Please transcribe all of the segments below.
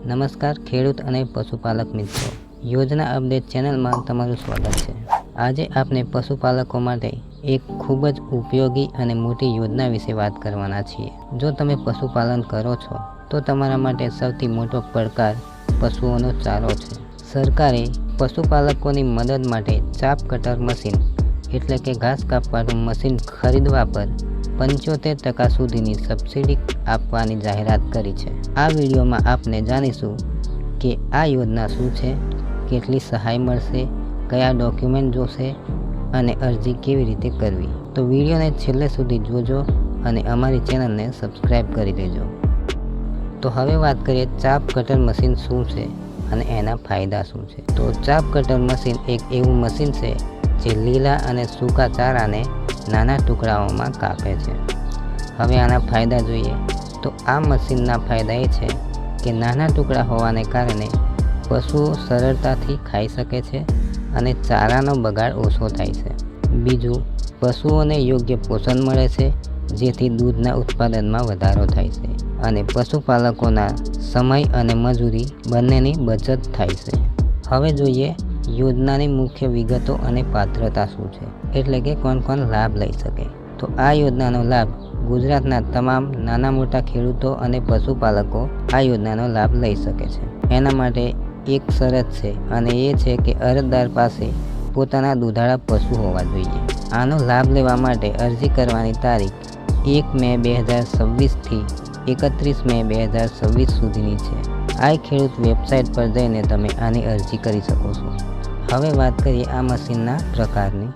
નમસ્કાર ખેડૂત અને પશુપાલક મિત્રો, યોજના અપડેટ ચેનલમાં તમારું સ્વાગત છે। આજે આપણે પશુપાલકો માટે એક ખૂબ જ ઉપયોગી અને મોટી યોજના વિશે વાત કરવાના છીએ। જો તમે પશુપાલન કરો છો તો તમારા માટે સૌથી મોટો પડકાર પશુઓનો ચારો છે। સરકારે પશુપાલકોની મદદ માટે ચાપ કટર મશીન એટલે કે ઘાસ કાપવાનું મશીન ખરીદવા પર 75% સુધીની સબસિડી આપવાની જાહેરાત કરી છે। આ વિડીયોમાં આપણે જાણીશું કે આ યોજના શું છે, કેટલી સહાય મળશે, કયા ડોક્યુમેન્ટ જોશે અને અરજી કેવી રીતે કરવી। તો વિડીયોને છેલ્લે સુધી જોજો અને અમારી ચેનલને સબસ્ક્રાઈબ કરી લેજો। તો હવે વાત કરીએ ચાપ કટર મશીન શું છે અને એના ફાયદા શું છે। તો ચાપ કટર મશીન એક એવું મશીન છે જે લીલા અને સૂકા ચારાને નાના ટુકડાઓમાં કાપે છે। હવે આના ફાયદા જોઈએ તો આ મશીનના ફાયદા એ છે કે નાના ટુકડા હોવાને કારણે પશુઓ સરળતાથી ખાઈ શકે છે અને ચારાનો બગાડ ઓછો થાય છે। બીજું, પશુઓને યોગ્ય પોષણ મળે છે જેથી દૂધના ઉત્પાદનમાં વધારો થાય છે અને પશુપાલકોના સમય અને મજૂરી બંનેની બચત થાય છે। હવે જોઈએ યોજનાની મુખ્ય વિગતો અને પાત્રતા શું છે, એટલે કે કોણ કોણ લાભ લઈ શકે। તો આ યોજનાનો લાભ ગુજરાતના તમામ નાના મોટા ખેડૂતો અને પશુપાલકો આ યોજનાનો લાભ લઈ શકે છે। એના માટે એક શરત છે અને એ છે કે અરજદાર પાસે પોતાના દુધાળા પશુ હોવા જોઈએ। આનો લાભ લેવા માટે અરજી કરવાની તારીખ 1 મે 2026 થી 31 મે 2026 સુધીની છે। આ ખેડૂત વેબસાઇટ પર જઈને તમે આની અરજી કરી શકો છો। હવે વાત કરીએ આ મશીનના પ્રકારની,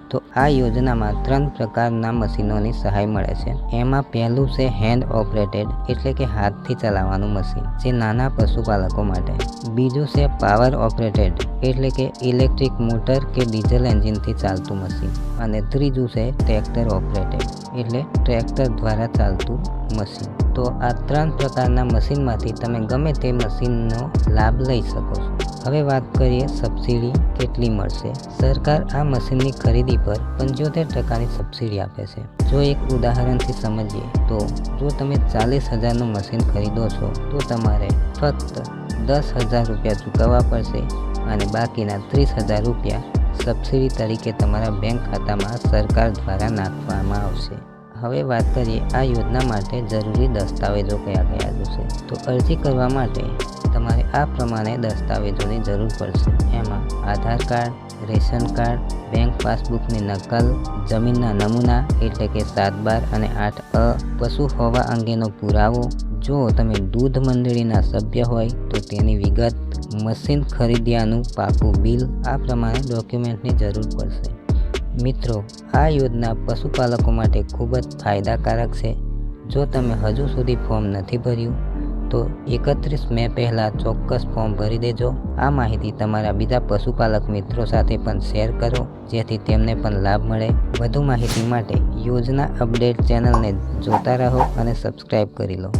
તો આ યોજનામાં 3 પ્રકારના મશીનોની સહાય મળે છે। એમાં પહેલું છે હેન્ડ ઓપરેટેડ એટલે કે હાથથી ચલાવવાનું મશીન જે નાના પશુપાલકો માટે। બીજું છે પાવર ઓપરેટેડ એટલે કે ઇલેક્ટ્રિક મોટર કે ડીઝલ એન્જિનથી ચાલતું મશીન। અને ત્રીજું છે ટ્રેક્ટર ઓપરેટેડ એટલે ટ્રેક્ટર દ્વારા ચાલતું મશીન। તો આ 3 પ્રકારના મશીનમાંથી તમે ગમે તે મશીનનો લાભ લઈ શકો છો। હવે વાત કરીએ સબસિડી કેટલી મળશે। સરકાર આ મશીનની ખરીદી પર 75%ની સબસિડી આપે છે। જો એક ઉદાહરણથી સમજીએ તો જો તમે 40,000નું મશીન ખરીદો છો તો તમારે ફક્ત 10,000 રૂપિયા ચૂકવવા પડશે અને બાકીના 30,000 રૂપિયા સબસિડી તરીકે તમારા બેંક ખાતામાં સરકાર દ્વારા નાખવામાં આવશે। હવે વાત કરીએ આ યોજના માટે જરૂરી દસ્તાવેજો કયા કયા જોશે। તો અરજી કરવા માટે તમારે આ પ્રમાણે દસ્તાવેજોની જરૂર પડશે। એમાં આધાર કાર્ડ, રેશન કાર્ડ, બેંક પાસબુકની નકલ, જમીનના નમૂના એટલે કે 7/12 અને 8A, પશુ હોવા અંગેનો પુરાવો, જો તમે દૂધ મંડળીના સભ્ય હોય તો તેની વિગત, મશીન ખરીદ્યાનું પાકું બિલ, આ પ્રમાણે ડોક્યુમેન્ટની જરૂર પડશે। મિત્રો, આ યોજના પશુપાલકો માટે ખૂબ જ ફાયદાકારક છે। જો તમે હજુ સુધી ફોર્મ નથી ભર્યું તો 31 મે પહેલાં ચોક્કસ ફોર્મ ભરી દેજો। આ માહિતી તમારા બીજા પશુપાલક મિત્રો સાથે પણ શેર કરો જેથી તેમને પણ લાભ મળે। વધુ માહિતી માટે યોજના અપડેટ ચેનલને જોતા રહો અને સબસ્ક્રાઈબ કરી લો।